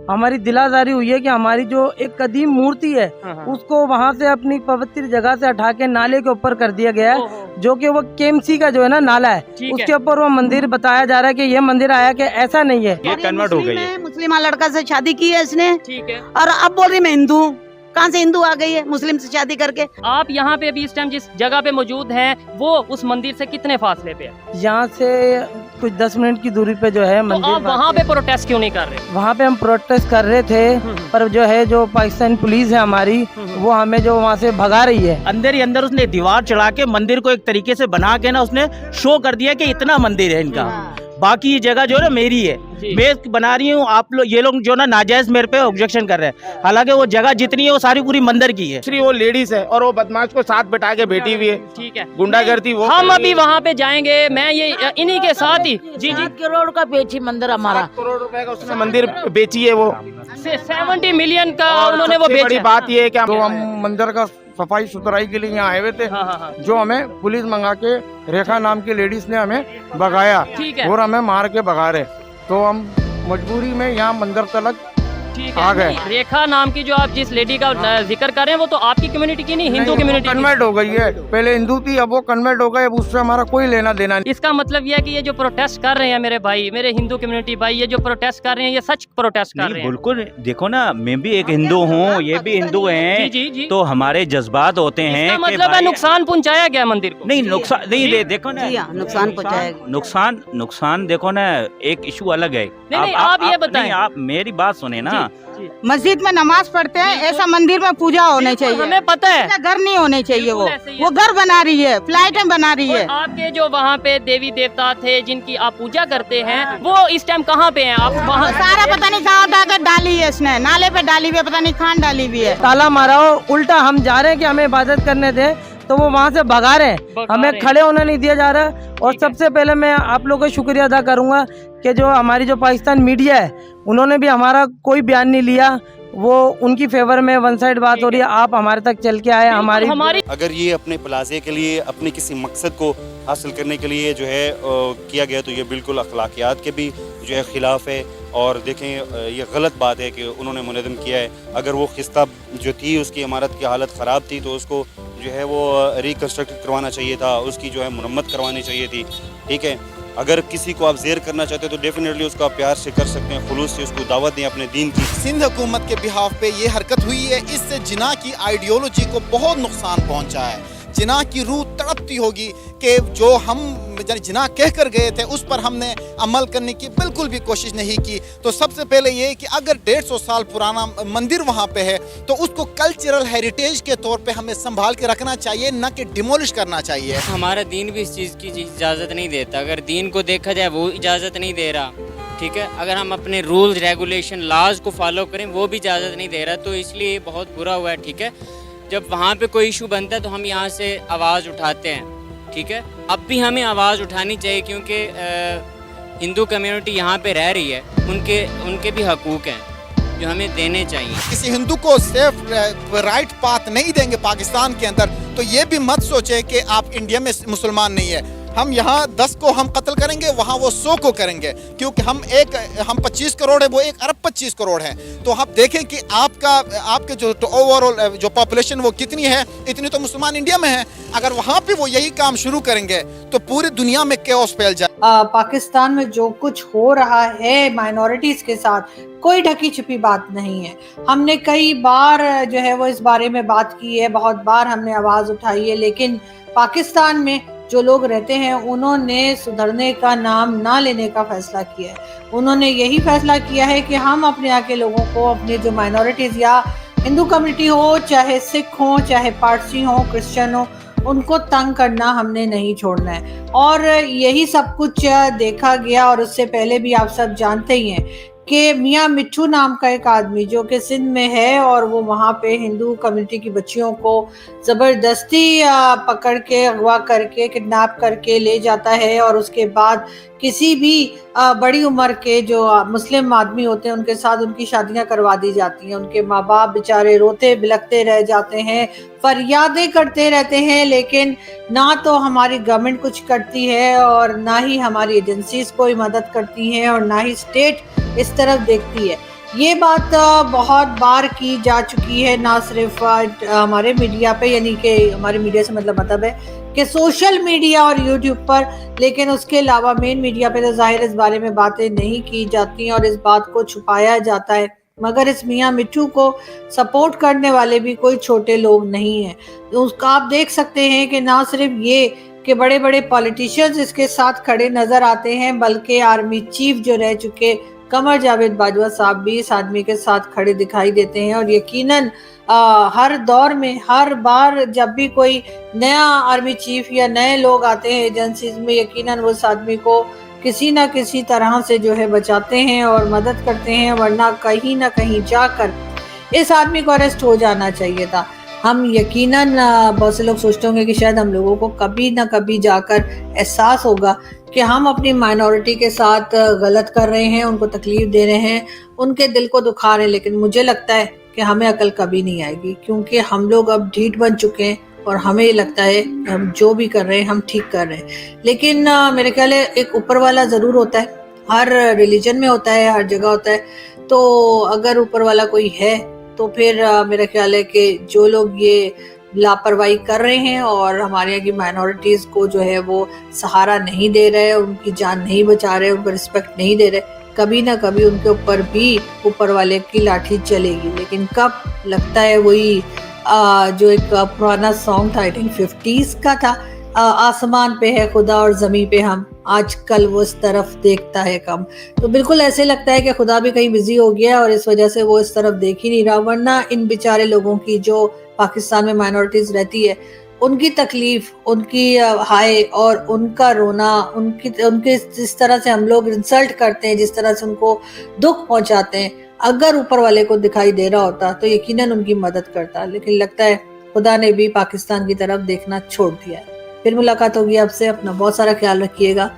हमारी दिलादारी हुई है कि हमारी जो एक कदीम मूर्ति है उसको वहाँ से अपनी पवित्र जगह से हटा के नाले के ऊपर कर दिया गया है, जो कि वो केएमसी का जो है ना नाला है, उसके ऊपर वो मंदिर बताया जा रहा है कि ये मंदिर आया कि ऐसा नहीं है। ये कन्वर्ट हो गई है। मुस्लिम लड़का से शादी की है इसने, ठीक है। और अब बोल रही मैं हिंदू हूँ। कहाँ से हिंदू आ गई है मुस्लिम से शादी करके? आप यहाँ पे अभी इस टाइम जिस जगह पे मौजूद हैं वो उस मंदिर से कितने फासले पे है? यहाँ से कुछ 10 मिनट की दूरी पे जो है तो मंदिर। आप वहाँ पे प्रोटेस्ट क्यों नहीं कर रहे? वहाँ पे हम प्रोटेस्ट कर रहे थे, पर जो है जो पाकिस्तान पुलिस है हमारी, वो हमें जो वहाँ से भगा रही है। अंदर ही अंदर उसने दीवार चढ़ा के मंदिर को एक तरीके से बना के ना उसने शो कर दिया कि इतना मंदिर है इनका, बाकी ये जगह जो है ना मेरी है, मैं बना रही हूँ। आप लोग ये लोग जो ना नाजायज मेरे पे ऑब्जेक्शन कर रहे हैं, हालांकि वो जगह जितनी है वो सारी पूरी मंदिर की है। वो लेडीज है और वो बदमाश को साथ बैठा के बैठी हुई है, ठीक है, गुंडागर्दी वो। हम अभी वहाँ पे जाएंगे, मैं ये इन्हीं के साथ ही। जी 7 करोड़ का बेची मंदिर हमारा, 7 करोड़ रुपए का उसने मंदिर बेची है वो, 70 मिलियन का और उन्होंने वो सबसे बड़ी बेचा। बात ये है कि तो हम मंदिर का सफाई सुथराई के लिए यहाँ आए हुए थे, जो हमें पुलिस मंगा के रेखा नाम की लेडीज ने हमें भगाया ठीक है। और हमें मार के भगा रहे, तो हम मजबूरी में यहाँ मंदिर तलक ठीक आ है। गए। नहीं, रेखा नाम की जो आप जिस लेडी का जिक्र कर रहे हैं वो तो आपकी कम्युनिटी की नहीं, हिंदू कम्युनिटी की। कन्वर्ट हो गई है, पहले हिंदू थी अब वो कन्वर्ट हो गई, अब उससे हमारा कोई लेना देना नहीं। इसका मतलब ये है कि ये जो प्रोटेस्ट कर रहे हैं मेरे भाई, मेरे हिंदू कम्युनिटी भाई, ये जो प्रोटेस्ट कर रहे हैं ये सच प्रोटेस्ट कर रहे हैं। बिल्कुल, देखो ना, मैं भी एक हिंदू हूँ, ये भी हिंदू जी हैं, जी जी। तो हमारे जज्बात होते हैं इसका कि मतलब है भाई- नुकसान पहुंचाया गया मंदिर को? नहीं, नुकसान नहीं, देखो ना, जी हाँ, नुकसान पहुंचाएगा। नुकसान देखो ना, एक इशू अलग है। नहीं, आप ये बताएं। नहीं, आप मेरी बात सुने ना, मस्जिद में नमाज पढ़ते हैं, ऐसा मंदिर में पूजा होनी चाहिए। हमें पता है। घर नहीं होने चाहिए, बिल्कुल ऐसे ही है। वो घर बना रही है, फ्लाइटें बना रही है। और आपके जो वहाँ पे देवी देवता थे जिनकी आप पूजा करते हैं वो इस टाइम कहाँ पे हैं? आप वहाँ सारा पता नहीं कहाँ उठा कर डाली है इसने, नाले पे डाली हुई है, पता नहीं कहाँ डाली हुई है। ताला मारा हो, उल्टा हम जा रहे हैं कि हमें इबादत करने दें, तो वो वहाँ से भगा रहे हैं, हमें खड़े होने नहीं दिया जा रहा। और सबसे पहले मैं आप लोगों का शुक्रिया अदा करूँगा कि जो हमारी जो पाकिस्तान मीडिया है उन्होंने भी हमारा कोई बयान नहीं लिया, वो उनकी फेवर में वन साइड बात हो रही है। आप हमारे तक चल के आए, हमारी अगर ये अपने प्लाजे के लिए, अपने किसी मकसद को हासिल करने के लिए जो है किया गया, तो ये बिल्कुल अखलाकियात के भी जो है ख़िलाफ़ है। और देखें, ये गलत बात है कि उन्होंने मुनज़्ज़म किया है। अगर वो खिस्ता जो थी उसकी इमारत की हालत ख़राब थी तो उसको जो है वो रिकन्स्ट्रक्ट करवाना चाहिए था, उसकी जो है मुरम्मत करवानी चाहिए थी, ठीक है। अगर किसी को आप ज़ेर करना चाहते हो तो डेफिनेटली उसको आप प्यार से कर सकते हैं, खुलूस से उसको दावत दें अपने दीन की। सिंध हुकूमत के बिहाफ पे ये हरकत हुई है, इससे जिना की आइडियोलॉजी को बहुत नुकसान पहुंचा है। जिना की रूह तड़पती होगी कि जो हम जिना कह कर गए थे उस पर हमने अमल करने की बिल्कुल भी कोशिश नहीं की। तो सबसे पहले ये कि अगर 150 साल पुराना मंदिर वहाँ पे है तो उसको कल्चरल हेरिटेज के तौर पे हमें संभाल के रखना चाहिए, न कि डिमोलिश करना चाहिए। हमारा दीन भी इस चीज़ की इजाज़त नहीं देता। अगर दीन को देखा जाए वो इजाज़त नहीं दे रहा, ठीक है। अगर हम अपने रूल्स रेगुलेशन लॉज को फॉलो करें वो भी इजाज़त नहीं दे रहा, तो इसलिए बहुत बुरा हुआ है, ठीक है। जब वहाँ पे कोई इशू बनता है तो हम यहाँ से आवाज़ उठाते हैं, ठीक है। अब भी हमें आवाज़ उठानी चाहिए क्योंकि हिंदू कम्युनिटी यहाँ पे रह रही है, उनके भी हकूक़ हैं जो हमें देने चाहिए। किसी हिंदू को सेफ राइट पाथ नहीं देंगे पाकिस्तान के अंदर, तो ये भी मत सोचे कि आप इंडिया में मुसलमान नहीं है। हम यहाँ 10 को हम कत्ल करेंगे, वहाँ वो 100 को करेंगे, क्योंकि हम 25 करोड़ है, वो 1 अरब 25 करोड़ है। तो आप देखें कि आपके जो ओवरऑल जो पॉपुलेशन वो कितनी है, इतनी तो मुसलमान इंडिया में है। अगर वहाँ पे वो यही काम शुरू करेंगे तो पूरी दुनिया में कैओस फैल जाए। पाकिस्तान में जो कुछ हो रहा है माइनॉरिटीज के साथ, कोई ढकी छिपी बात नहीं है। हमने कई बार जो है वो इस बारे में बात की है, बहुत बार हमने आवाज़ उठाई है, लेकिन पाकिस्तान में जो लोग रहते हैं उन्होंने सुधरने का नाम ना लेने का फैसला किया है। उन्होंने यही फैसला किया है कि हम अपने यहाँ के लोगों को, अपने जो माइनॉरिटीज़ या हिंदू कम्युनिटी हो, चाहे सिख हो, चाहे पारसी हो, क्रिश्चियन हो, उनको तंग करना हमने नहीं छोड़ना है। और यही सब कुछ देखा गया। और उससे पहले भी आप सब जानते ही हैं कि मियाँ मिट्ठू नाम का एक आदमी जो कि सिंध में है, और वो वहाँ पे हिंदू कम्युनिटी की बच्चियों को ज़बरदस्ती पकड़ के, अगवा करके, किडनैप करके ले जाता है। और उसके बाद किसी भी बड़ी उम्र के जो मुस्लिम आदमी होते हैं उनके साथ उनकी शादियां करवा दी जाती हैं। उनके माँ बाप बेचारे रोते बिलखते रह जाते हैं, फरियादें करते रहते हैं, लेकिन ना तो हमारी गवर्नमेंट कुछ करती है और ना ही हमारी एजेंसीज कोई मदद करती हैं और ना ही स्टेट इस तरफ देखती है। یہ بات بہت بار کی جا چکی ہے، نہ صرف ہمارے میڈیا پہ، یعنی کہ ہمارے میڈیا سے مطلب ہے کہ سوشل میڈیا اور یوٹیوب پر، لیکن اس کے علاوہ مین میڈیا پہ تو ظاہر اس بارے میں باتیں نہیں کی جاتی اور اس بات کو چھپایا جاتا ہے، مگر اس میاں مٹھو کو سپورٹ کرنے والے بھی کوئی چھوٹے لوگ نہیں ہیں۔ اس کا آپ دیکھ سکتے ہیں کہ نہ صرف یہ کہ بڑے بڑے پولیٹیشینز اس کے ساتھ کھڑے نظر آتے ہیں، بلکہ آرمی چیف جو رہ چکے قمر جاوید باجوہ صاحب بھی اس آدمی کے ساتھ کھڑے دکھائی دیتے ہیں، اور یقیناً ہر دور میں ہر بار جب بھی کوئی نیا آرمی چیف یا نئے لوگ آتے ہیں ایجنسیز میں، یقیناً وہ اس آدمی کو کسی نہ کسی طرح سے جو ہے بچاتے ہیں اور مدد کرتے ہیں، ورنہ کہیں نہ کہیں جا کر اس آدمی کو اریسٹ ہو جانا چاہیے تھا۔ ہم یقیناً بہت سے لوگ سوچتے ہوں گے کہ شاید ہم لوگوں کو کبھی نہ کبھی جا کر احساس ہوگا کہ ہم اپنی مائنورٹی کے ساتھ غلط کر رہے ہیں، ان کو تکلیف دے رہے ہیں، ان کے دل کو دکھا رہے ہیں، لیکن مجھے لگتا ہے کہ ہمیں عقل کبھی نہیں آئے گی، کیونکہ ہم لوگ اب ڈھیٹ بن چکے ہیں اور ہمیں یہ لگتا ہے کہ ہم جو بھی کر رہے ہیں ہم ٹھیک کر رہے ہیں۔ لیکن میرے خیال ہے ایک اوپر والا ضرور ہوتا ہے، ہر ریلیجن میں ہوتا ہے، ہر جگہ ہوتا ہے، تو اگر اوپر والا کوئی ہے تو پھر میرا خیال ہے کہ جو لوگ یہ لاپرواہی کر رہے ہیں اور ہمارے یہاں کی مائنورٹیز کو جو ہے وہ سہارا نہیں دے رہے، ان کی جان نہیں بچا رہے، ان کو رسپیکٹ نہیں دے رہے، کبھی نہ کبھی ان کے اوپر بھی اوپر والے کی لاٹھی چلے گی۔ لیکن کب لگتا ہے وہی جو ایک پرانا سانگ تھا 1950s کا تھا، آسمان پہ ہے خدا اور زمین پہ ہم، آج کل وہ اس طرف دیکھتا ہے کم۔ تو بالکل ایسے لگتا ہے کہ خدا بھی کہیں بزی ہو گیا اور اس وجہ سے وہ اس طرف دیکھ ہی نہیں رہا، ورنہ ان بیچارے لوگوں کی جو پاکستان میں مائنورٹیز رہتی ہے، ان کی تکلیف، ان کی ہائے اور ان کا رونا، ان کے جس طرح سے ہم لوگ انسلٹ کرتے ہیں، جس طرح سے ان کو دکھ پہنچاتے ہیں، اگر اوپر والے کو دکھائی دے رہا ہوتا تو یقیناً ان کی مدد کرتا، لیکن لگتا ہے خدا نے بھی پاکستان کی طرف دیکھنا چھوڑ دیا ہے۔ پھر ملاقات ہوگی آپ سے، اپنا بہت سارا خیال رکھیے گا۔